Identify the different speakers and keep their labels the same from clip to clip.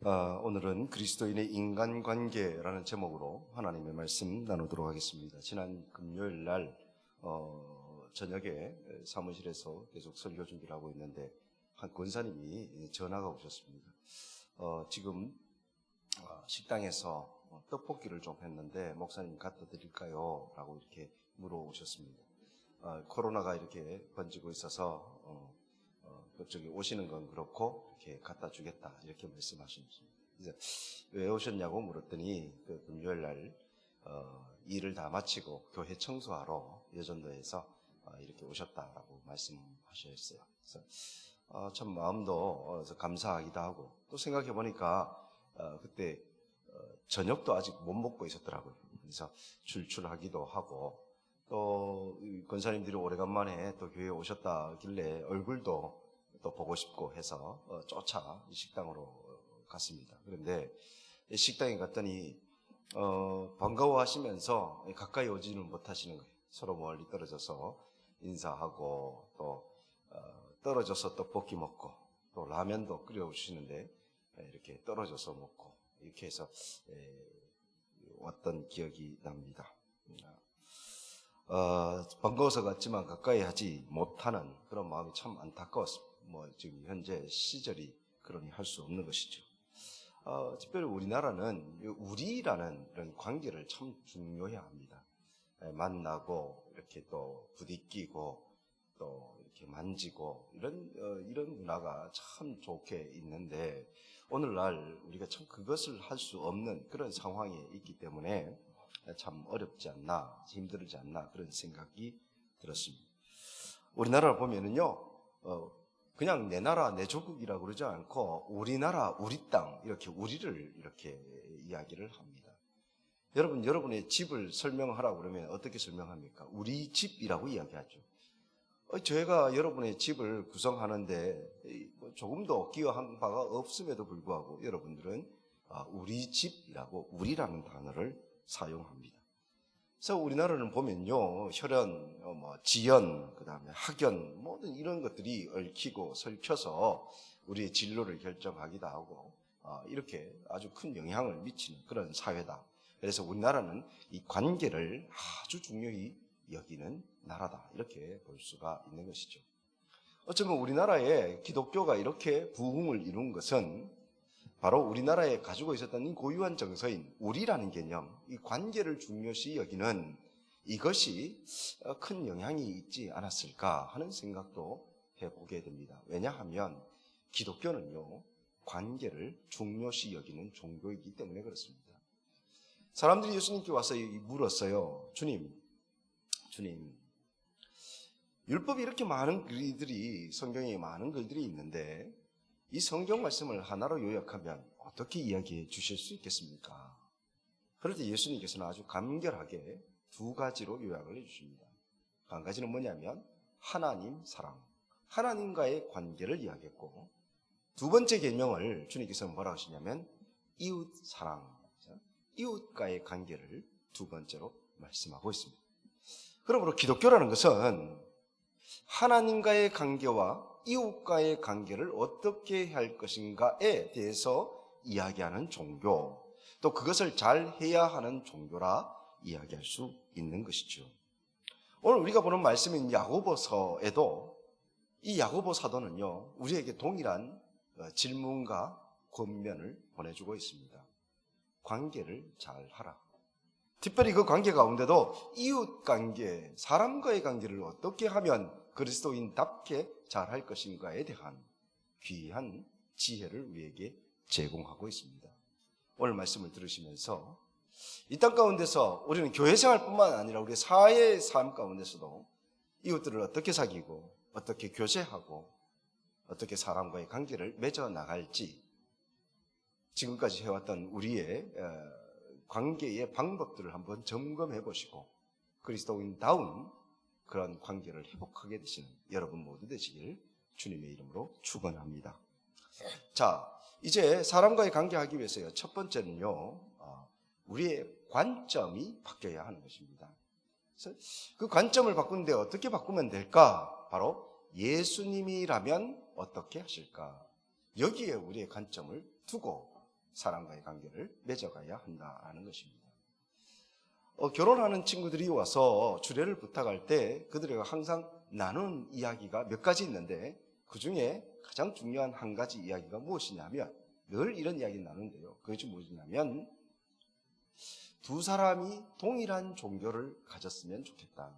Speaker 1: 오늘은 그리스도인의 인간관계라는 제목으로 하나님의 말씀 나누도록 하겠습니다. 지난 금요일 날 저녁에 사무실에서 계속 설교 준비를 하고 있는데 한 권사님이 전화가 오셨습니다. 지금 식당에서 떡볶이를 좀 했는데 목사님 갖다 드릴까요? 라고 이렇게 물어오셨습니다. 코로나가 이렇게 번지고 있어서 그쪽에 오시는 건 그렇고 이렇게 갖다 주겠다 이렇게 말씀하셨습니다. 그래서 왜 오셨냐고 물었더니 그 금요일 날 일을 다 마치고 교회 청소하러 여전도에서 이렇게 오셨다라고 말씀하셨어요. 그래서 참 마음도 감사하기도 하고 또 생각해 보니까 그때 저녁도 아직 못 먹고 있었더라고요. 그래서 출출하기도 하고 또 권사님들이 오래간만에 또 교회에 오셨다길래 얼굴도 또 보고 싶고 해서 쫓아 식당으로 갔습니다. 그런데 식당에 갔더니 반가워하시면서 가까이 오지는 못하시는 거예요. 서로 멀리 떨어져서 인사하고 또 떨어져서 떡볶이 먹고 또 라면도 끓여주시는데 이렇게 떨어져서 먹고 이렇게 해서 왔던 기억이 납니다. 반가워서 갔지만 가까이 하지 못하는 그런 마음이 참 안타까웠습니다. 지금 현재 시절이 그러니 할 수 없는 것이죠. 특별히 우리나라는 우리라는 이런 관계를 참 중요해야 합니다. 만나고 이렇게 또 부딪히고 또 이렇게 만지고 이런 문화가 참 좋게 있는데 오늘날 우리가 참 그것을 할 수 없는 그런 상황에 있기 때문에 참 어렵지 않나, 힘들지 않나 그런 생각이 들었습니다. 우리나라를 보면은요, 그냥 내 나라, 내 조국이라고 그러지 않고 우리나라, 우리 땅 이렇게 우리를 이렇게 이야기를 합니다. 여러분의 집을 설명하라고 그러면 어떻게 설명합니까? 우리 집이라고 이야기하죠. 저희가 여러분의 집을 구성하는데 조금도 기여한 바가 없음에도 불구하고 여러분들은 우리 집이라고 우리라는 단어를 사용합니다. 그래서 우리나라는 보면요, 혈연, 지연, 그 다음에 학연, 모든 이런 것들이 얽히고 설켜서 우리의 진로를 결정하기도 하고, 이렇게 아주 큰 영향을 미치는 그런 사회다. 그래서 우리나라는 이 관계를 아주 중요히 여기는 나라다. 이렇게 볼 수가 있는 것이죠. 어쩌면 우리나라에 기독교가 이렇게 부흥을 이룬 것은 바로 우리나라에 가지고 있었던 이 고유한 정서인 우리라는 개념, 이 관계를 중요시 여기는 이것이 큰 영향이 있지 않았을까 하는 생각도 해보게 됩니다. 왜냐하면 기독교는요, 관계를 중요시 여기는 종교이기 때문에 그렇습니다. 사람들이 예수님께 와서 물었어요. 주님, 율법이 이렇게 많은 글들이, 성경에 많은 글들이 있는데 이 성경 말씀을 하나로 요약하면 어떻게 이야기해 주실 수 있겠습니까? 그럴 때 예수님께서는 아주 간결하게 두 가지로 요약을 해 주십니다. 한 가지는 뭐냐면 하나님 사랑, 하나님과의 관계를 이야기했고, 두 번째 계명을 주님께서는 뭐라고 하시냐면 이웃 사랑, 이웃과의 관계를 두 번째로 말씀하고 있습니다. 그러므로 기독교라는 것은 하나님과의 관계와 이웃과의 관계를 어떻게 할 것인가에 대해서 이야기하는 종교, 또 그것을 잘 해야 하는 종교라 이야기할 수 있는 것이죠. 오늘 우리가 보는 말씀인 야고보서에도 이 야고보 사도는요, 우리에게 동일한 질문과 권면을 보내주고 있습니다. 관계를 잘 하라. 특별히 그 관계 가운데도 이웃 관계, 사람과의 관계를 어떻게 하면 그리스도인답게 잘할 것인가에 대한 귀한 지혜를 우리에게 제공하고 있습니다. 오늘 말씀을 들으시면서 이 땅 가운데서 우리는 교회 생활뿐만 아니라 우리 사회의 삶 가운데서도 이웃들을 어떻게 사귀고 어떻게 교제하고 어떻게 사람과의 관계를 맺어 나갈지 지금까지 해왔던 우리의 관계의 방법들을 한번 점검해 보시고 그리스도인다운 그런 관계를 회복하게 되시는 여러분 모두 되시길 주님의 이름으로 축원합니다. 자, 이제 사람과의 관계하기 위해서요, 첫 번째는요, 우리의 관점이 바뀌어야 하는 것입니다. 그래서 그 관점을 바꾸는데 어떻게 바꾸면 될까? 바로 예수님이라면 어떻게 하실까? 여기에 우리의 관점을 두고 사람과의 관계를 맺어가야 한다는 것입니다. 결혼하는 친구들이 와서 주례를 부탁할 때 그들에게 항상 나눈 이야기가 몇 가지 있는데 그 중에 가장 중요한 한 가지 이야기가 무엇이냐면 늘 이런 이야기를 나누는데요. 그것이 무엇이냐면 두 사람이 동일한 종교를 가졌으면 좋겠다.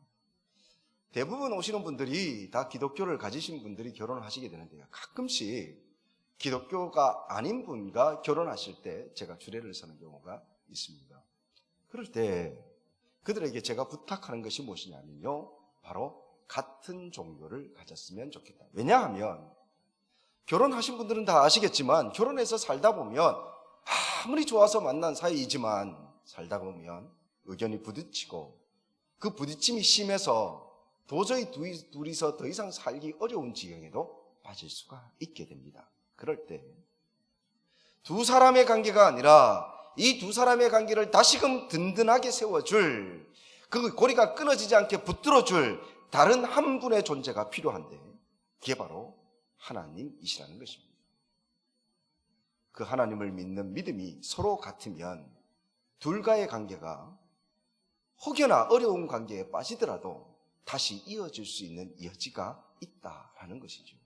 Speaker 1: 대부분 오시는 분들이 다 기독교를 가지신 분들이 결혼을 하시게 되는데요. 가끔씩 기독교가 아닌 분과 결혼하실 때 제가 주례를 서는 경우가 있습니다. 그럴 때 그들에게 제가 부탁하는 것이 무엇이냐면요. 바로 같은 종교를 가졌으면 좋겠다. 왜냐하면 결혼하신 분들은 다 아시겠지만 결혼해서 살다 보면 아무리 좋아서 만난 사이이지만 살다 보면 의견이 부딪히고 그 부딪힘이 심해서 도저히 둘이서 더 이상 살기 어려운 지경에도 빠질 수가 있게 됩니다. 그럴 때 두 사람의 관계가 아니라 이 두 사람의 관계를 다시금 든든하게 세워줄, 그 고리가 끊어지지 않게 붙들어줄 다른 한 분의 존재가 필요한데 그게 바로 하나님이시라는 것입니다. 그 하나님을 믿는 믿음이 서로 같으면 둘과의 관계가 혹여나 어려운 관계에 빠지더라도 다시 이어질 수 있는 여지가 있다라는 것이죠.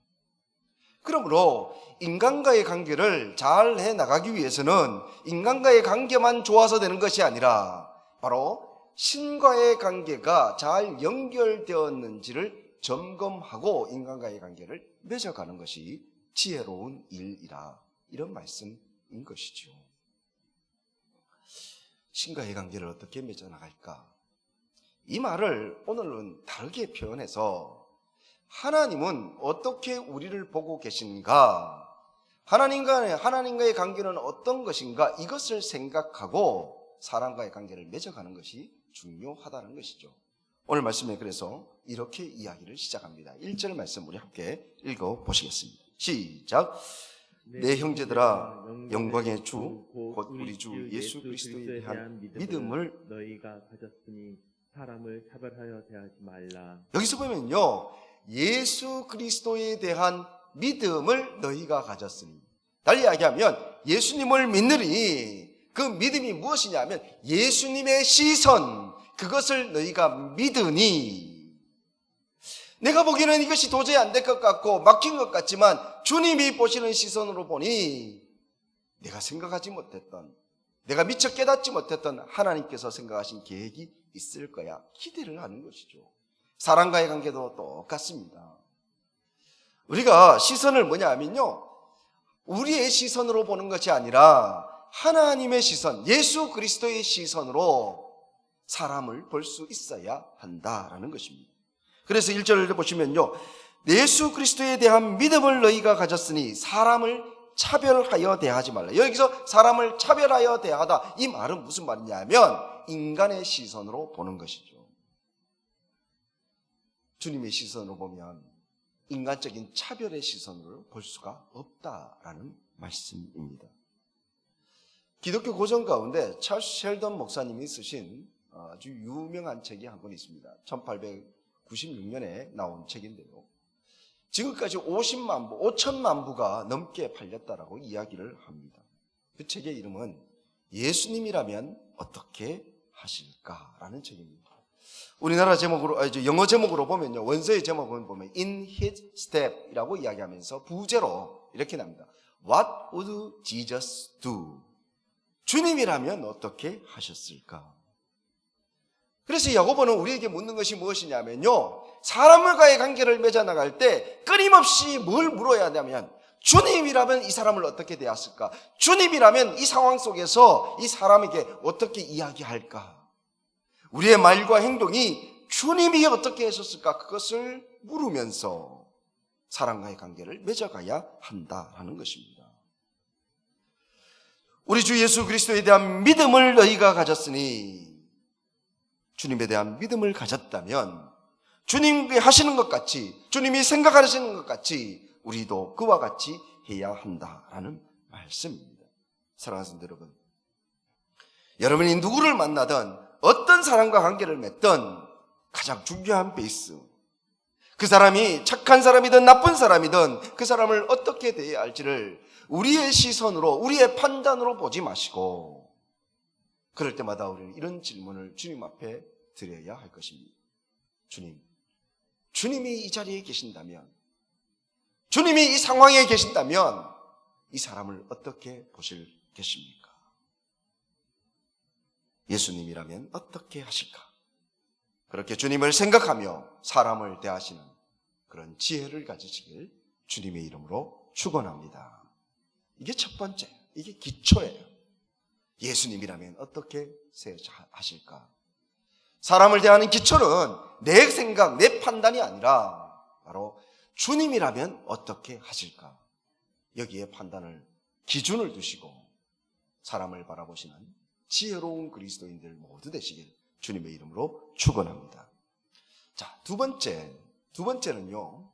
Speaker 1: 그러므로 인간과의 관계를 잘 해나가기 위해서는 인간과의 관계만 좋아서 되는 것이 아니라 바로 신과의 관계가 잘 연결되었는지를 점검하고 인간과의 관계를 맺어가는 것이 지혜로운 일이라, 이런 말씀인 것이죠. 신과의 관계를 어떻게 맺어나갈까? 이 말을 오늘은 다르게 표현해서 하나님은 어떻게 우리를 보고 계신가? 하나님과의 관계는 어떤 것인가? 이것을 생각하고 사람과의 관계를 맺어가는 것이 중요하다는 것이죠. 오늘 말씀에 그래서 이렇게 이야기를 시작합니다. 1절 말씀 우리 함께 읽어보시겠습니다. 시작. 내 형제들아, 영광의 주 곧 우리 주 예수 그리스도에 대한 믿음을
Speaker 2: 너희가 가졌으니 사람을 차별하여 대하지 말라.
Speaker 1: 여기서 보면요, 예수 그리스도에 대한 믿음을 너희가 가졌으니, 달리 이야기하면 예수님을 믿느니 그 믿음이 무엇이냐면 예수님의 시선, 그것을 너희가 믿으니, 내가 보기에는 이것이 도저히 안 될 것 같고 막힌 것 같지만 주님이 보시는 시선으로 보니 내가 생각하지 못했던, 내가 미처 깨닫지 못했던 하나님께서 생각하신 계획이 있을 거야, 기대를 하는 것이죠. 사람과의 관계도 똑같습니다. 우리가 시선을 뭐냐 하면요, 우리의 시선으로 보는 것이 아니라 하나님의 시선, 예수 그리스도의 시선으로 사람을 볼 수 있어야 한다라는 것입니다. 그래서 1절을 보시면요, 예수 그리스도에 대한 믿음을 너희가 가졌으니 사람을 차별하여 대하지 말라. 여기서 사람을 차별하여 대하다, 이 말은 무슨 말이냐면 인간의 시선으로 보는 것이죠. 주님의 시선으로 보면 인간적인 차별의 시선으로 볼 수가 없다라는 말씀입니다. 기독교 고전 가운데 찰스 셸던 목사님이 쓰신 아주 유명한 책이 한 권 있습니다. 1896년에 나온 책인데요, 지금까지 5천만 부가 넘게 팔렸다라고 이야기를 합니다. 그 책의 이름은 예수님이라면 어떻게 하실까라는 책입니다. 우리나라 제목으로, 영어 제목으로 보면요, 원서의 제목은 보면 In His Step이라고 이야기하면서 부제로 이렇게 납니다. What would Jesus do? 주님이라면 어떻게 하셨을까? 그래서 야고보는 우리에게 묻는 것이 무엇이냐면요, 사람과의 관계를 맺어나갈 때 끊임없이 뭘 물어야 하냐면 주님이라면 이 사람을 어떻게 대했을까? 주님이라면 이 상황 속에서 이 사람에게 어떻게 이야기할까? 우리의 말과 행동이 주님이 어떻게 하셨을까? 그것을 물으면서 사람과의 관계를 맺어가야 한다는 것입니다. 우리 주 예수 그리스도에 대한 믿음을 너희가 가졌으니, 주님에 대한 믿음을 가졌다면 주님이 하시는 것 같이, 주님이 생각하시는 것 같이 우리도 그와 같이 해야 한다라는 말씀입니다. 사랑하는 성도 여러분, 여러분이 누구를 만나든 어떤 사람과 관계를 맺든 가장 중요한 베이스, 그 사람이 착한 사람이든 나쁜 사람이든 그 사람을 어떻게 대해야 할지를 우리의 시선으로, 우리의 판단으로 보지 마시고, 그럴 때마다 우리는 이런 질문을 주님 앞에 드려야 할 것입니다. 주님이 이 자리에 계신다면, 주님이 이 상황에 계신다면 이 사람을 어떻게 보시겠습니까? 예수님이라면 어떻게 하실까? 그렇게 주님을 생각하며 사람을 대하시는 그런 지혜를 가지시길 주님의 이름으로 축원합니다. 이게 첫 번째, 이게 기초예요. 예수님이라면 어떻게 하실까? 사람을 대하는 기초는 내 생각, 내 판단이 아니라 바로 주님이라면 어떻게 하실까? 여기에 판단을, 기준을 두시고 사람을 바라보시는 지혜로운 그리스도인들 모두 되시길 주님의 이름으로 축원합니다. 자, 두 번째는요.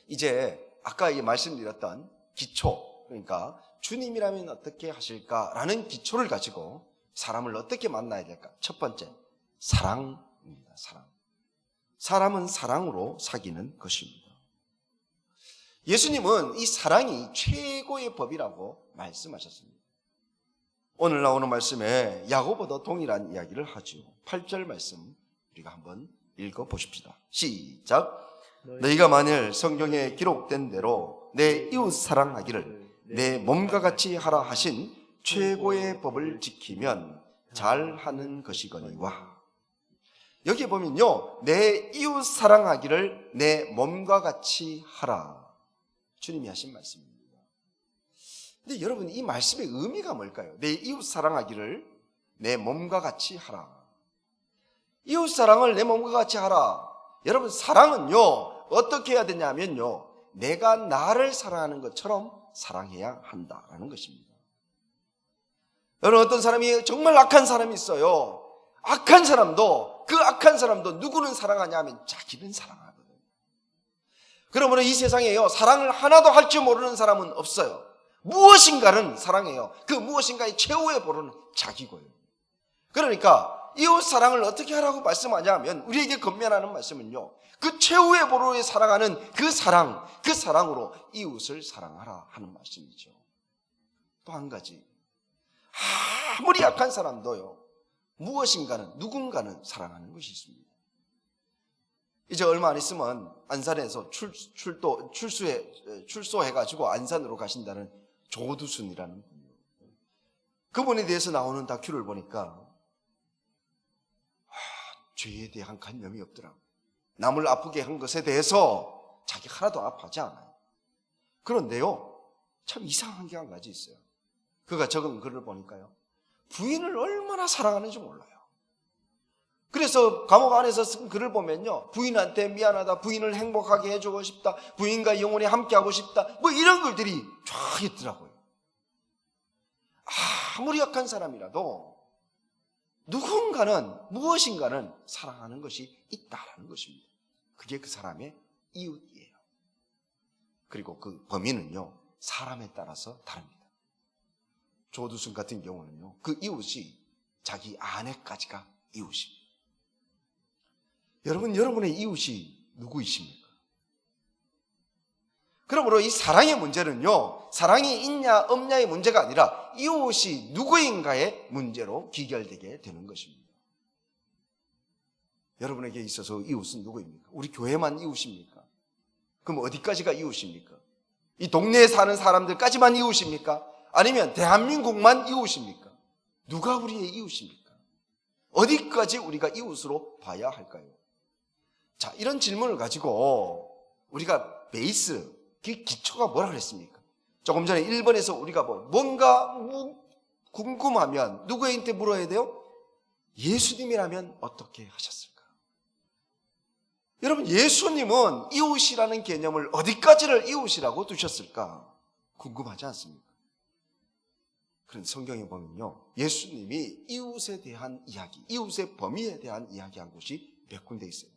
Speaker 1: 이제 아까 말씀드렸던 기초, 그러니까 주님이라면 어떻게 하실까라는 기초를 가지고 사람을 어떻게 만나야 될까? 첫 번째, 사랑입니다. 사람은 사랑으로 사귀는 것입니다. 예수님은 이 사랑이 최고의 법이라고 말씀하셨습니다. 오늘 나오는 말씀에 야고보도 동일한 이야기를 하죠. 8절 말씀 우리가 한번 읽어보십시다. 시작. 너희가 만일 성경에 기록된 대로 내 이웃 사랑하기를 내 몸과 같이 하라 하신 최고의 법을 지키면 잘하는 것이거니와. 여기 보면요, 내 이웃 사랑하기를 내 몸과 같이 하라, 주님이 하신 말씀입니다. 근데 여러분, 이 말씀의 의미가 뭘까요? 내 이웃 사랑하기를 내 몸과 같이 하라. 이웃 사랑을 내 몸과 같이 하라. 여러분, 사랑은요 어떻게 해야 되냐면요, 내가 나를 사랑하는 것처럼 사랑해야 한다라는 것입니다. 여러분, 어떤 사람이 정말 악한 사람이 있어요. 악한 사람도, 그 악한 사람도 누구는 사랑하냐 하면 자기는 사랑하거든요. 그러므로 이 세상에요, 사랑을 하나도 할 줄 모르는 사람은 없어요. 무엇인가는 사랑해요. 그 무엇인가의 최후의 보루는 자기고요. 그러니까 이웃 사랑을 어떻게 하라고 말씀하냐 하면, 우리에게 건면하는 말씀은요, 그 최후의 보루에 사랑하는 그 사랑으로 이웃을 사랑하라 하는 말씀이죠. 또 한 가지, 아무리 약한 사람도요, 누군가는 사랑하는 것이 있습니다. 이제 얼마 안 있으면 안산에서 출소해가지고 안산으로 가신다는 조두순이라는 분이요. 그분에 대해서 나오는 다큐를 보니까 죄에 대한 관념이 없더라고요. 남을 아프게 한 것에 대해서 자기 하나도 아파하지 않아요. 그런데요, 참 이상한 게 한 가지 있어요. 그가 적은 글을 보니까요, 부인을 얼마나 사랑하는지 몰라요. 그래서 감옥 안에서 쓴 글을 보면요, 부인한테 미안하다, 부인을 행복하게 해주고 싶다, 부인과 영원히 함께하고 싶다, 뭐 이런 글들이 쫙 있더라고요. 아무리 약한 사람이라도 무엇인가는 사랑하는 것이 있다라는 것입니다. 그게 그 사람의 이웃이에요. 그리고 그 범위는요, 사람에 따라서 다릅니다. 조두순 같은 경우는요, 그 이웃이 자기 아내까지가 이웃입니다. 여러분의 이웃이 누구이십니까? 그러므로 이 사랑의 문제는요, 사랑이 있냐 없냐의 문제가 아니라 이웃이 누구인가의 문제로 귀결되게 되는 것입니다. 여러분에게 있어서 이웃은 누구입니까? 우리 교회만 이웃입니까? 그럼 어디까지가 이웃입니까? 이 동네에 사는 사람들까지만 이웃입니까? 아니면 대한민국만 이웃입니까? 누가 우리의 이웃입니까? 어디까지 우리가 이웃으로 봐야 할까요? 자, 이런 질문을 가지고 우리가 베이스, 그 기초가 뭐라 그랬습니까? 조금 전에 1번에서 우리가 뭔가 궁금하면 누구한테 물어야 돼요? 예수님이라면 어떻게 하셨을까? 여러분, 예수님은 이웃이라는 개념을 어디까지를 이웃이라고 두셨을까? 궁금하지 않습니까? 그런데 성경에 보면요, 예수님이 이웃에 대한 이야기, 이웃의 범위에 대한 이야기한 곳이 몇 군데 있어요.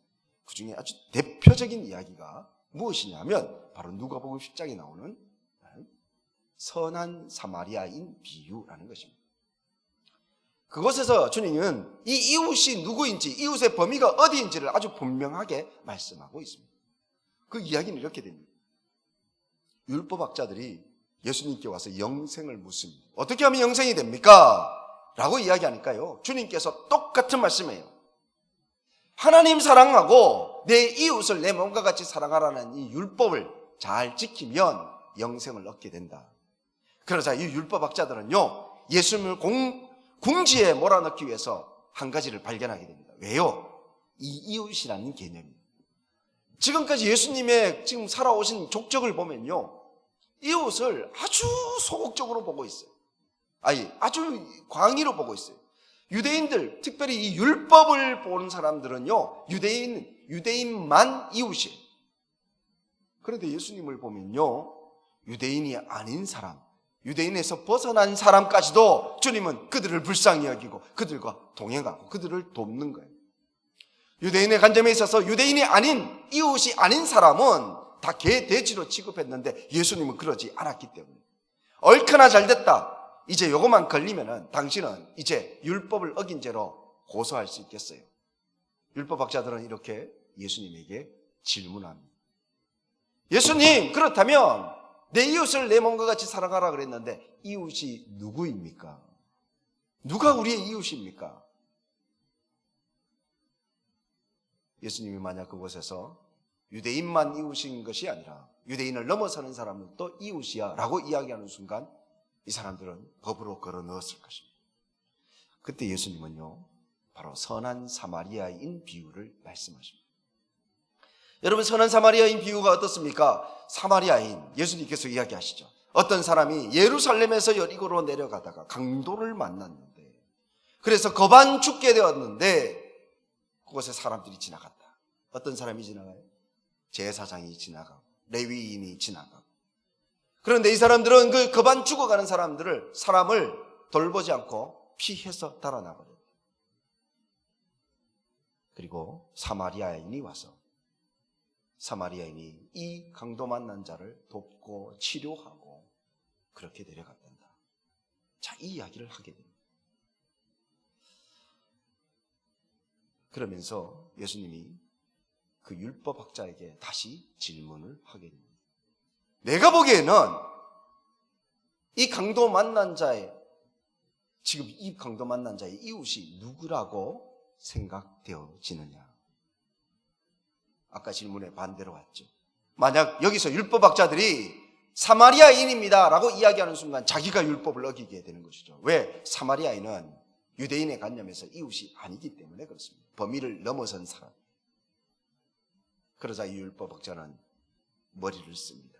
Speaker 1: 그 중에 아주 대표적인 이야기가 무엇이냐면 바로 누가복음 10장에 나오는 선한 사마리아인 비유라는 것입니다. 그곳에서 주님은 이 이웃이 누구인지, 이웃의 범위가 어디인지를 아주 분명하게 말씀하고 있습니다. 그 이야기는 이렇게 됩니다. 율법학자들이 예수님께 와서 영생을 묻습니다. 어떻게 하면 영생이 됩니까? 라고 이야기하니까요, 주님께서 똑같은 말씀이에요. 하나님 사랑하고 내 이웃을 내 몸과 같이 사랑하라는 이 율법을 잘 지키면 영생을 얻게 된다. 그러자 이 율법학자들은요, 예수님을 궁지에 몰아넣기 위해서 한 가지를 발견하게 됩니다. 왜요? 이 이웃이라는 개념이. 지금까지 예수님의 지금 살아오신 족적을 보면요, 이웃을 아주 소극적으로 보고 있어요. 아주 광의로 보고 있어요. 유대인들, 특별히 이 율법을 보는 사람들은요, 유대인만 이웃이에요. 그런데 예수님을 보면요, 유대인이 아닌 사람, 유대인에서 벗어난 사람까지도 주님은 그들을 불쌍히 여기고 그들과 동행하고 그들을 돕는 거예요. 유대인의 관점에 있어서 유대인이 아닌, 이웃이 아닌 사람은 다 개, 돼지로 취급했는데 예수님은 그러지 않았기 때문에 얼마나 잘됐다, 이제 요것만 걸리면은 당신은 이제 율법을 어긴 죄로 고소할 수 있겠어요. 율법학자들은 이렇게 예수님에게 질문합니다. 예수님, 그렇다면 내 이웃을 내 몸과 같이 사랑하라 그랬는데 이웃이 누구입니까? 누가 우리의 이웃입니까? 예수님이 만약 그곳에서 유대인만 이웃인 것이 아니라 유대인을 넘어서는 사람들도 이웃이야 라고 이야기하는 순간 이 사람들은 법으로 걸어 넣었을 것입니다. 그때 예수님은요, 바로 선한 사마리아인 비유를 말씀하십니다. 여러분, 선한 사마리아인 비유가 어떻습니까? 사마리아인, 예수님께서 이야기하시죠. 어떤 사람이 예루살렘에서 여리고로 내려가다가 강도를 만났는데, 그래서 거반 죽게 되었는데 그곳에 사람들이 지나갔다. 어떤 사람이 지나가요? 제사장이 지나가고 레위인이 지나가고. 그런데 이 사람들은 그 거반 죽어가는 사람을 돌보지 않고 피해서 달아나버렸다. 그리고 사마리아인이 와서 사마리아인이 이 강도 만난 자를 돕고 치료하고 그렇게 내려갔단다. 자, 이 이야기를 하게 됩니다. 그러면서 예수님이 그 율법학자에게 다시 질문을 하게 됩니다. 내가 보기에는 이 강도 만난 자의, 지금 이 강도 만난 자의 이웃이 누구라고 생각되어지느냐? 아까 질문에 반대로 왔죠. 만약 여기서 율법학자들이 사마리아인입니다 라고 이야기하는 순간 자기가 율법을 어기게 되는 것이죠. 왜? 사마리아인은 유대인의 관념에서 이웃이 아니기 때문에 그렇습니다. 범위를 넘어선 사람. 그러자 이 율법학자는 머리를 씁니다.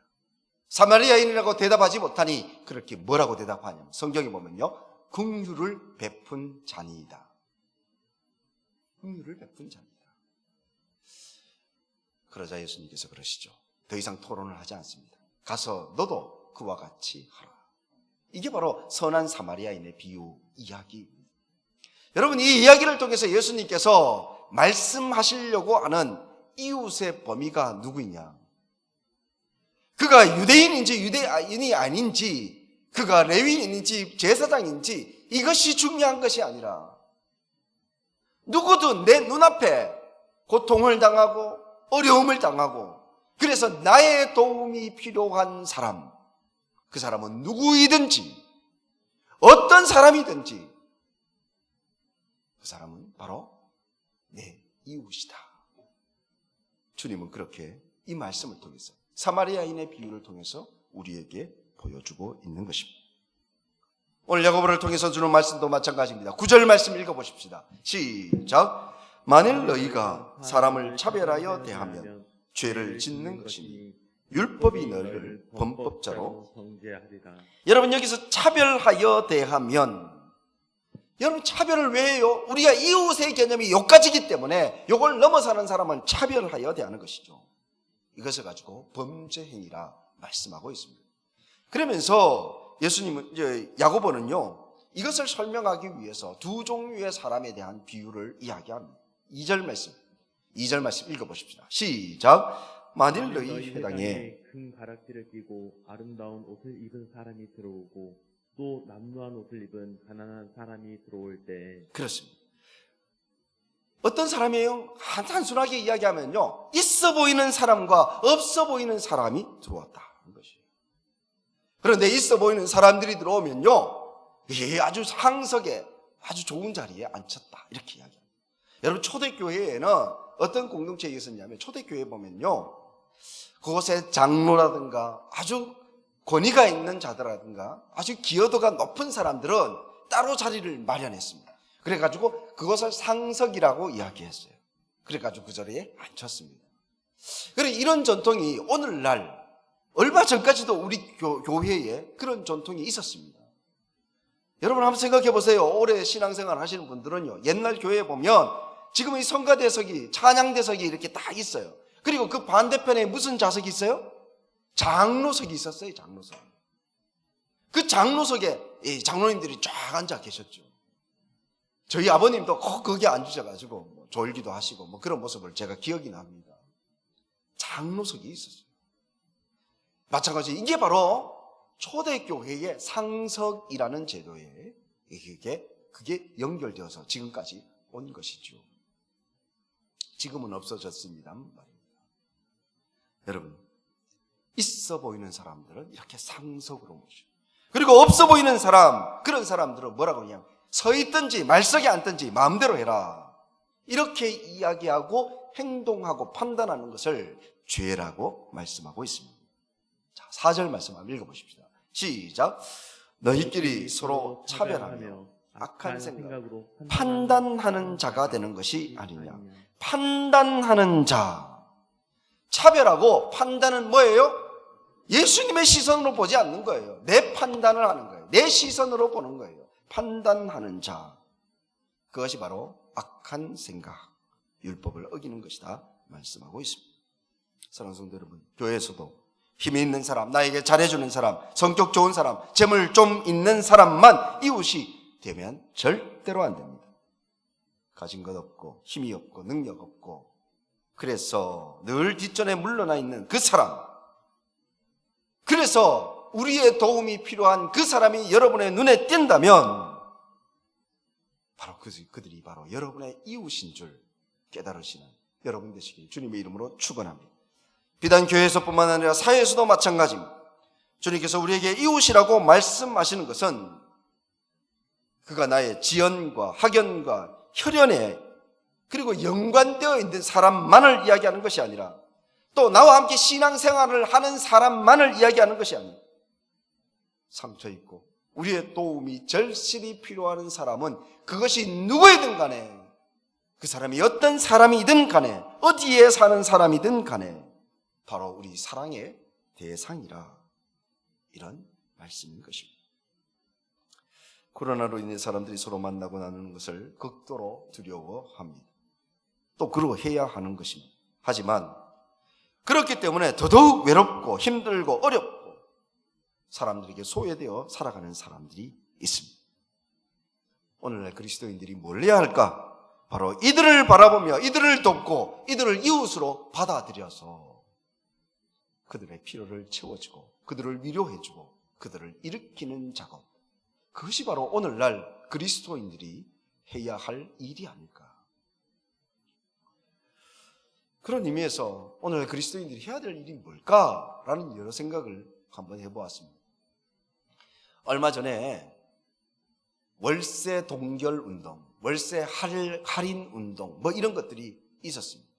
Speaker 1: 사마리아인이라고 대답하지 못하니 그렇게 뭐라고 대답하냐면, 성경에 보면요, 긍휼을 베푼 자니이다. 긍휼을 베푼 자니이다. 그러자 예수님께서 그러시죠. 더 이상 토론을 하지 않습니다. 가서 너도 그와 같이 하라. 이게 바로 선한 사마리아인의 비유 이야기입니다. 여러분, 이 이야기를 통해서 예수님께서 말씀하시려고 하는 이웃의 범위가 누구이냐? 그가 유대인인지 유대인이 아닌지, 그가 레위인인지 제사장인지 이것이 중요한 것이 아니라 누구든 내 눈앞에 고통을 당하고 어려움을 당하고 그래서 나의 도움이 필요한 사람, 그 사람은 누구이든지 어떤 사람이든지 그 사람은 바로 내 이웃이다. 주님은 그렇게 이 말씀을 통해서, 사마리아인의 비유를 통해서 우리에게 보여주고 있는 것입니다. 오늘 야고보를 통해서 주는 말씀도 마찬가지입니다. 9절 말씀 읽어보십시다. 시작. 만일 너희가 사람을 차별하여 대하면 죄를 짓는 것이니 율법이 너희를 범법자로
Speaker 2: 정죄하리라.
Speaker 1: 여러분, 여기서 차별하여 대하면, 여러분 차별을 왜 해요? 우리가 이웃의 개념이 여기까지기 때문에 이걸 넘어서는 사람은 차별하여 대하는 것이죠. 이것을 가지고 범죄 행위라 말씀하고 있습니다. 그러면서 예수님은, 야고보는요, 이것을 설명하기 위해서 두 종류의 사람에 대한 비유를 이야기합니다. 2절 말씀 읽어보십시다. 시작. 만일 너희 회당에
Speaker 2: 큰 가락지를 끼고 아름다운 옷을 입은 사람이 들어오고 또 남루한 옷을 입은 가난한 사람이 들어올 때,
Speaker 1: 그렇습니다. 어떤 사람이에요? 단순하게 이야기하면요, 있어 보이는 사람과 없어 보이는 사람이 들어왔다는 것이에요. 그런데 있어 보이는 사람들이 들어오면요, 아주 상석에 아주 좋은 자리에 앉혔다, 이렇게 이야기합니다. 여러분, 초대교회에는 어떤 공동체가 있었냐면, 초대교회에 보면요, 그곳에 장로라든가 아주 권위가 있는 자들라든가 아주 기여도가 높은 사람들은 따로 자리를 마련했습니다. 그래가지고 그것을 상석이라고 이야기했어요. 그래가지고 그 자리에 앉혔습니다. 그래, 이런 전통이 오늘날 얼마 전까지도 우리 교회에 그런 전통이 있었습니다. 여러분 한번 생각해 보세요. 오래 신앙생활 하시는 분들은요, 옛날 교회에 보면 지금 이 성가대석이, 찬양대석이 이렇게 딱 있어요. 그리고 그 반대편에 무슨 좌석이 있어요? 장로석이 있었어요. 장로석. 그 장로석에 장로님들이 쫙 앉아 계셨죠. 저희 아버님도 꼭 거기에 앉으셔가지고 졸기도 하시고 그런 모습을 제가 기억이 납니다. 장로석이 있었어요. 마찬가지, 이게 바로 초대교회의 상석이라는 제도에 그게 연결되어서 지금까지 온 것이죠. 지금은 없어졌습니다. 여러분, 있어 보이는 사람들은 이렇게 상석으로 모시고, 그리고 없어 보이는 사람, 그런 사람들은 뭐라고 그냥 서 있든지 말석에 앉든지 마음대로 해라, 이렇게 이야기하고 행동하고 판단하는 것을 죄라고 말씀하고 있습니다. 자, 4절 말씀 한번 읽어보십시다. 시작. 너희끼리 서로 차별하며 악한 생각으로 판단하는 자가 되는 것이 아니냐. 판단하는 자. 차별하고 판단은 뭐예요? 예수님의 시선으로 보지 않는 거예요. 내 판단을 하는 거예요. 내 시선으로 보는 거예요. 판단하는 자. 그것이 바로 악한 생각, 율법을 어기는 것이다 말씀하고 있습니다. 사랑하는 성도 여러분, 교회에서도 힘이 있는 사람, 나에게 잘해주는 사람, 성격 좋은 사람, 재물 좀 있는 사람만 이웃이 되면 절대로 안 됩니다. 가진 것 없고 힘이 없고 능력 없고 그래서 늘 뒷전에 물러나 있는 그 사람, 그래서 우리의 도움이 필요한 그 사람이 여러분의 눈에 띈다면 바로 그들이 바로 여러분의 이웃인 줄 깨달으시는 여러분 되시길 주님의 이름으로 축원합니다. 비단 교회에서뿐만 아니라 사회에서도 마찬가지입니다. 주님께서 우리에게 이웃이라고 말씀하시는 것은 그가 나의 지연과 학연과 혈연에 그리고 연관되어 있는 사람만을 이야기하는 것이 아니라 또 나와 함께 신앙생활을 하는 사람만을 이야기하는 것이 아니라 상처 있고 우리의 도움이 절실히 필요한 사람은 그것이 누구이든 간에, 그 사람이 어떤 사람이든 간에, 어디에 사는 사람이든 간에 바로 우리 사랑의 대상이라, 이런 말씀인 것입니다. 코로나로 인해 사람들이 서로 만나고 나누는 것을 극도로 두려워합니다. 또 그러고 해야 하는 것입니다. 하지만 그렇기 때문에 더더욱 외롭고 힘들고 어렵고 사람들에게 소외되어 살아가는 사람들이 있습니다. 오늘날 그리스도인들이 뭘 해야 할까? 바로 이들을 바라보며 이들을 돕고 이들을 이웃으로 받아들여서 그들의 필요를 채워주고 그들을 위로해주고 그들을 일으키는 작업, 그것이 바로 오늘날 그리스도인들이 해야 할 일이 아닐까. 그런 의미에서 오늘 그리스도인들이 해야 될 일이 뭘까라는 여러 생각을 한번 해보았습니다. 얼마 전에 월세 동결 운동, 월세 할인 운동 이런 것들이 있었습니다.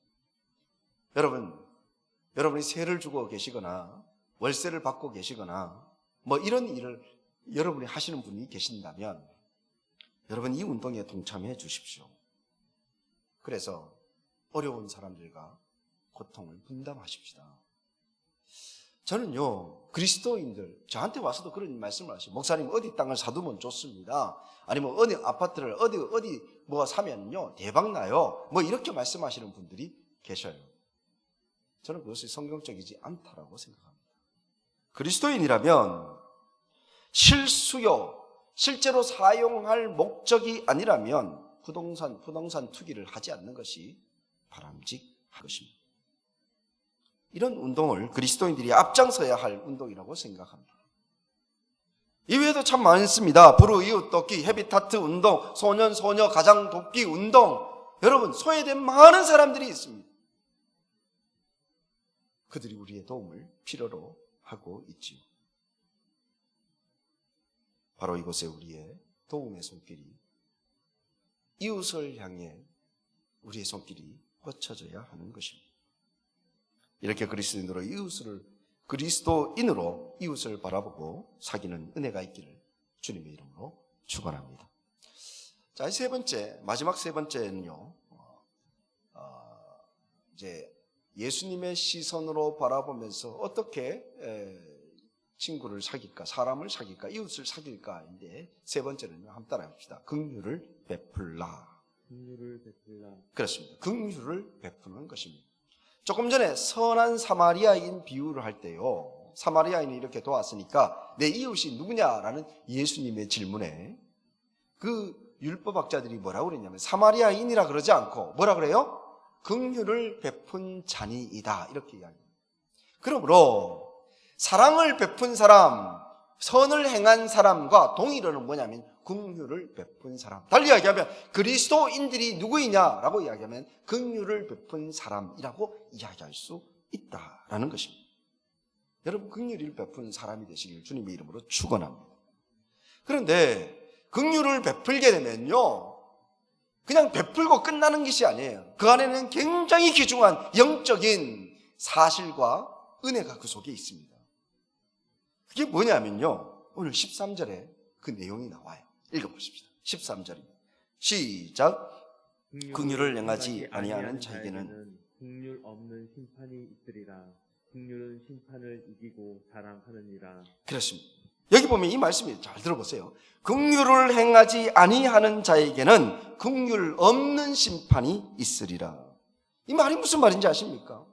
Speaker 1: 여러분이 세를 주고 계시거나 월세를 받고 계시거나 이런 일을 여러분이 하시는 분이 계신다면 여러분 이 운동에 동참해 주십시오. 그래서 어려운 사람들과 고통을 분담하십시다. 저는요, 그리스도인들 저한테 와서도 그런 말씀을 하시고, 목사님 어디 땅을 사두면 좋습니다, 아니면 어디 아파트를 어디 사면요 대박 나요, 이렇게 말씀하시는 분들이 계셔요. 저는 그것이 성경적이지 않다라고 생각합니다. 그리스도인이라면 실수요, 실제로 사용할 목적이 아니라면 부동산 투기를 하지 않는 것이 바람직한 것입니다. 이런 운동을 그리스도인들이 앞장서야 할 운동이라고 생각합니다. 이외에도 참 많습니다. 불우 이웃 돕기, 헤비타트 운동, 소년 소녀 가장 돕기 운동, 여러분 소외된 많은 사람들이 있습니다. 그들이 우리의 도움을 필요로 하고 있지요. 바로 이곳에 우리의 도움의 손길이, 이웃을 향해 우리의 손길이 뻗쳐져야 하는 것입니다. 이렇게 그리스도인으로 이웃을 바라보고 사귀는 은혜가 있기를 주님의 이름으로 축원합니다. 자, 세 번째, 마지막 세 번째는요, 이제 예수님의 시선으로 바라보면서 어떻게 친구를 사귈까, 사람을 사귈까, 이웃을 사귈까인데, 세 번째는요, 한번 따라합시다. 긍휼을 베풀라.
Speaker 2: 긍휼을 베풀라.
Speaker 1: 그렇습니다. 긍휼을 베푸는 것입니다. 조금 전에 선한 사마리아인 비유를 할 때요, 사마리아인이 이렇게 도왔으니까 내 이웃이 누구냐라는 예수님의 질문에 그 율법학자들이 뭐라고 그랬냐면 사마리아인이라 그러지 않고 뭐라 그래요? 긍휼을 베푼 자니이다, 이렇게 이야기합니다. 그러므로 사랑을 베푼 사람, 선을 행한 사람과 동일어는 뭐냐면 긍휼을 베푼 사람. 달리 이야기하면 그리스도인들이 누구이냐라고 이야기하면 긍휼을 베푼 사람이라고 이야기할 수 있다라는 것입니다. 여러분, 긍휼을 베푼 사람이 되시길 주님의 이름으로 축원합니다. 그런데 긍휼을 베풀게 되면요, 그냥 베풀고 끝나는 것이 아니에요. 그 안에는 굉장히 귀중한 영적인 사실과 은혜가 그 속에 있습니다. 그게 뭐냐면요, 오늘 13절에 그 내용이 나와요. 읽어보십시다. 13절입니다. 시작. 긍휼을 행하지 아니하는 자에게는
Speaker 2: 긍휼 없는 심판이 있으리라. 긍휼은 심판을 이기고 자랑하느니라.
Speaker 1: 그렇습니다. 여기 보면 이 말씀이, 잘 들어보세요. 긍휼을 행하지 아니하는 자에게는 긍휼 없는 심판이 있으리라. 이 말이 무슨 말인지 아십니까?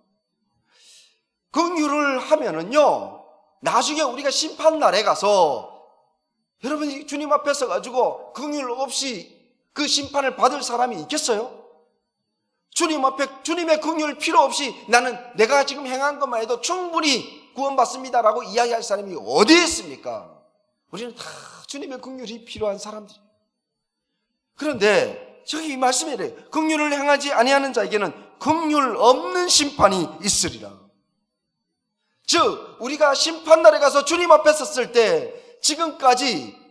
Speaker 1: 긍휼을 하면은요, 나중에 우리가 심판날에 가서 여러분이 주님 앞에 서가지고 긍휼 없이 그 심판을 받을 사람이 있겠어요? 주님 앞에 주님의 긍휼 필요 없이 나는 내가 지금 행한 것만 해도 충분히 구원받습니다라고 이야기할 사람이 어디에 있습니까? 우리는 다 주님의 긍휼이 필요한 사람들이에요. 그런데 저기 이 말씀이 이래요. 긍휼을 행하지 아니하는 자에게는 긍휼 없는 심판이 있으리라. 즉 우리가 심판날에 가서 주님 앞에 섰을 때 지금까지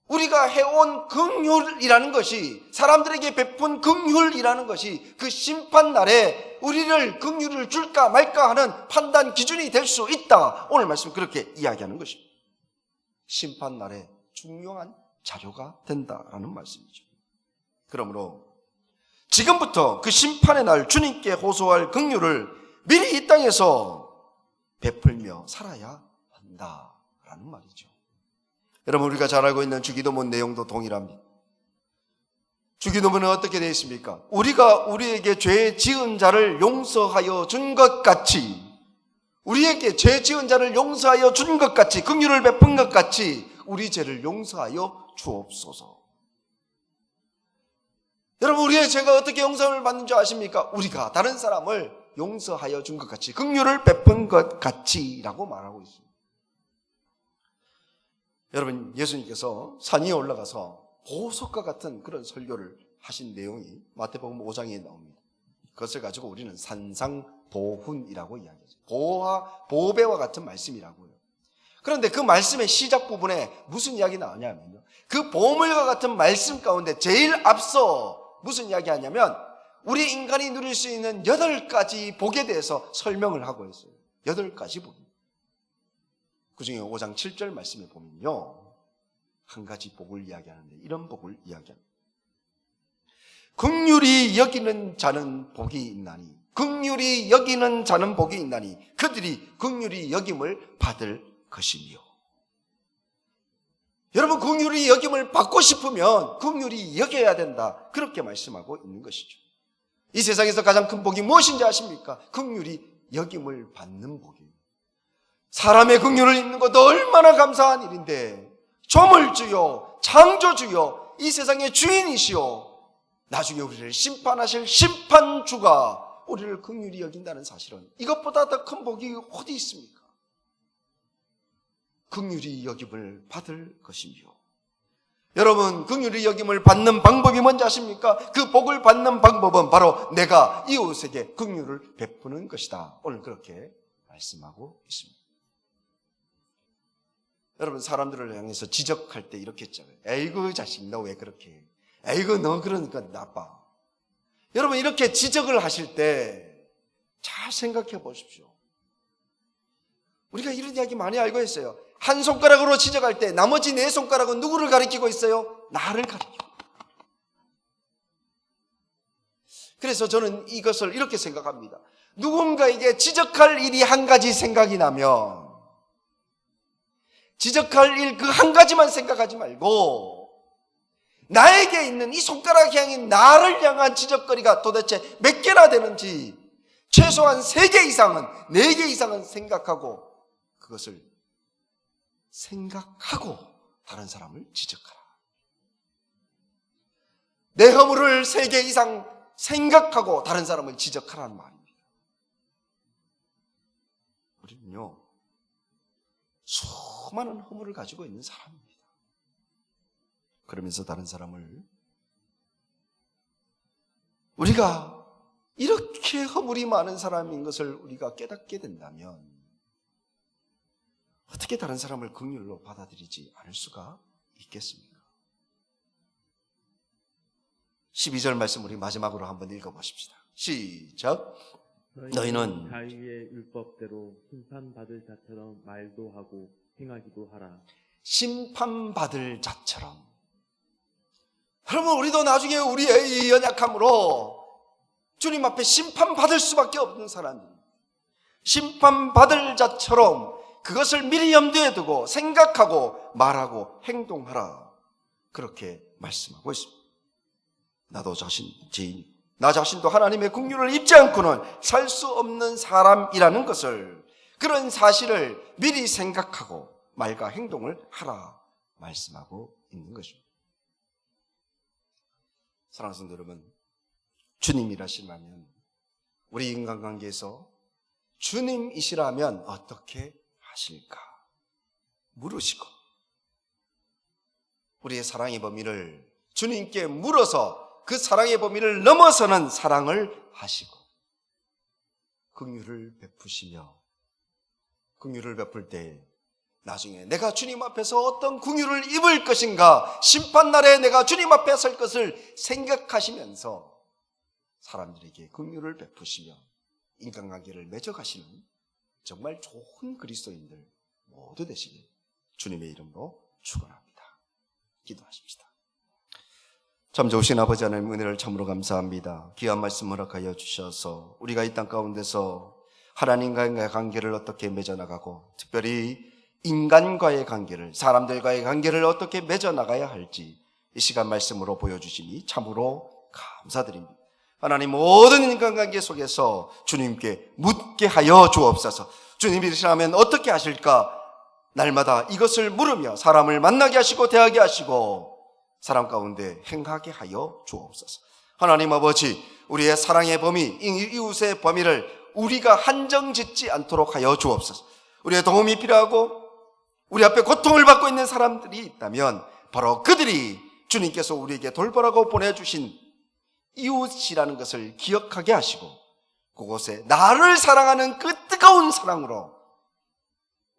Speaker 1: 우리가 해온 긍휼이라는 것이, 사람들에게 베푼 긍휼이라는 것이 그 심판날에 우리를 긍휼을 줄까 말까 하는 판단 기준이 될 수 있다. 오늘 말씀 그렇게 이야기하는 것입니다. 심판날에 중요한 자료가 된다라는 말씀이죠. 그러므로 지금부터 그 심판의 날 주님께 호소할 긍휼을 미리 이 땅에서 베풀며 살아야 한다라는 말이죠. 여러분, 우리가 잘 알고 있는 주기도문 내용도 동일합니다. 주기도문은 어떻게 되어 있습니까? 우리가 우리에게 죄 지은 자를 용서하여 준 것 같이, 우리에게 죄 지은 자를 용서하여 준 것 같이, 긍휼을 베푼 것 같이 우리 죄를 용서하여 주옵소서. 여러분, 우리의 죄가 어떻게 용서를 받는 줄 아십니까? 우리가 다른 사람을 용서하여 준 것 같이, 긍휼을 베푼 것 같이라고 말하고 있습니다. 여러분, 예수님께서 산 위에 올라가서 보석과 같은 그런 설교를 하신 내용이 마태복음 5장에 나옵니다. 그것을 가지고 우리는 산상보훈이라고 이야기하죠. 보배와 같은 말씀이라고요. 그런데 그 말씀의 시작 부분에 무슨 이야기 나오냐면요, 그 보물과 같은 말씀 가운데 제일 앞서 무슨 이야기 하냐면 우리 인간이 누릴 수 있는 8가지 복에 대해서 설명을 하고 있어요. 8가지 복. 그 중에 5장 7절 말씀에 보면요, 한 가지 복을 이야기하는데 이런 복을 이야기합니다. 긍휼히 여기는 자는 복이 있나니, 긍휼히 여기는 자는 복이 있나니 그들이 긍휼히 여김을 받을 것이며. 여러분, 긍휼히 여김을 받고 싶으면 긍휼히 여겨야 된다, 그렇게 말씀하고 있는 것이죠. 이 세상에서 가장 큰 복이 무엇인지 아십니까? 긍휼히 여김을 받는 복이에요. 사람의 긍휼을 입는 것도 얼마나 감사한 일인데, 조물주요, 창조주요, 이 세상의 주인이시요, 나중에 우리를 심판하실 심판주가 우리를 긍휼히 여긴다는 사실은 이것보다 더 큰 복이 어디 있습니까? 긍휼히 여김을 받을 것이며. 여러분, 긍휼히 여김을 받는 방법이 뭔지 아십니까? 그 복을 받는 방법은 바로 내가 이웃에게 긍휼을 베푸는 것이다. 오늘 그렇게 말씀하고 있습니다. 여러분, 사람들을 향해서 지적할 때 이렇게 했잖아요. 에이구 자식, 너 왜 그렇게 해? 에이구 너 그러니까 나빠. 여러분, 이렇게 지적을 하실 때 잘 생각해 보십시오. 우리가 이런 이야기 많이 알고 있어요. 한 손가락으로 지적할 때 나머지 네 손가락은 누구를 가리키고 있어요? 나를 가리키고. 그래서 저는 이것을 이렇게 생각합니다. 누군가에게 지적할 일이 한 가지 생각이 나면 지적할 일 그 한 가지만 생각하지 말고 나에게 있는 이 손가락 향인 나를 향한 지적거리가 도대체 몇 개나 되는지 최소한 3개 이상은, 4개 이상은 생각하고 그것을 생각하고 다른 사람을 지적하라. 내 허물을 3개 이상 생각하고 다른 사람을 지적하라는 말입니다. 우리는요, 수많은 허물을 가지고 있는 사람입니다. 그러면서 다른 사람을 우리가 이렇게 허물이 많은 사람인 것을 우리가 깨닫게 된다면 어떻게 다른 사람을 긍휼로 받아들이지 않을 수가 있겠습니까? 12절 말씀 우리 마지막으로 한번 읽어보십시다. 시작. 너희는
Speaker 2: 자유의 율법대로 심판받을 자처럼 말도 하고 행하기도 하라.
Speaker 1: 심판받을 자처럼. 여러분, 우리도 나중에 우리의 이 연약함으로 주님 앞에 심판받을 수밖에 없는 사람입니다. 심판받을 자처럼 그것을 미리 염두에 두고 생각하고 말하고 행동하라. 그렇게 말씀하고 있습니다. 나 자신도 하나님의 긍휼을 입지 않고는 살 수 없는 사람이라는 것을, 그런 사실을 미리 생각하고 말과 행동을 하라 말씀하고 있는 것입니다. 사랑하는 성도 여러분, 주님이라시면 우리 인간관계에서 주님이시라면 어떻게 하실까 물으시고 우리의 사랑의 범위를 주님께 물어서 그 사랑의 범위를 넘어서는 사랑을 하시고 긍휼을 베푸시며, 긍휼을 베풀 때 나중에 내가 주님 앞에서 어떤 긍휼을 입을 것인가, 심판날에 내가 주님 앞에 설 것을 생각하시면서 사람들에게 긍휼을 베푸시며 인간관계를 맺어가시는 정말 좋은 그리스도인들 모두 되시길 주님의 이름으로 축원합니다. 기도하십시다. 참 좋으신 아버지 하나님, 은혜를 참으로 감사합니다. 귀한 말씀 허락하여 주셔서 우리가 이 땅 가운데서 하나님과의 관계를 어떻게 맺어나가고, 특별히 인간과의 관계를, 사람들과의 관계를 어떻게 맺어나가야 할지 이 시간 말씀으로 보여주시니 참으로 감사드립니다. 하나님, 모든 인간관계 속에서 주님께 묻게 하여 주옵소서. 주님이시라면 어떻게 하실까? 날마다 이것을 물으며 사람을 만나게 하시고 대하게 하시고 사람 가운데 행하게 하여 주옵소서. 하나님 아버지, 우리의 사랑의 범위, 이웃의 범위를 우리가 한정 짓지 않도록 하여 주옵소서. 우리의 도움이 필요하고 우리 앞에 고통을 받고 있는 사람들이 있다면 바로 그들이 주님께서 우리에게 돌보라고 보내주신 이웃이라는 것을 기억하게 하시고 그곳에 나를 사랑하는 그 뜨거운 사랑으로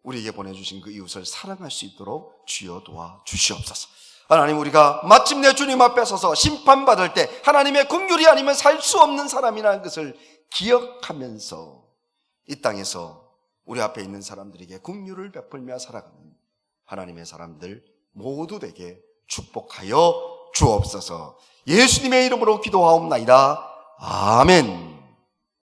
Speaker 1: 우리에게 보내주신 그 이웃을 사랑할 수 있도록 주여 도와 주시옵소서. 하나님, 우리가 마침내 주님 앞에 서서 심판받을 때 하나님의 긍휼이 아니면 살 수 없는 사람이라는 것을 기억하면서 이 땅에서 우리 앞에 있는 사람들에게 긍휼을 베풀며 살아가는 하나님의 사람들 모두 되게 축복하여 주옵소서. 예수님의 이름으로 기도하옵나이다. 아멘.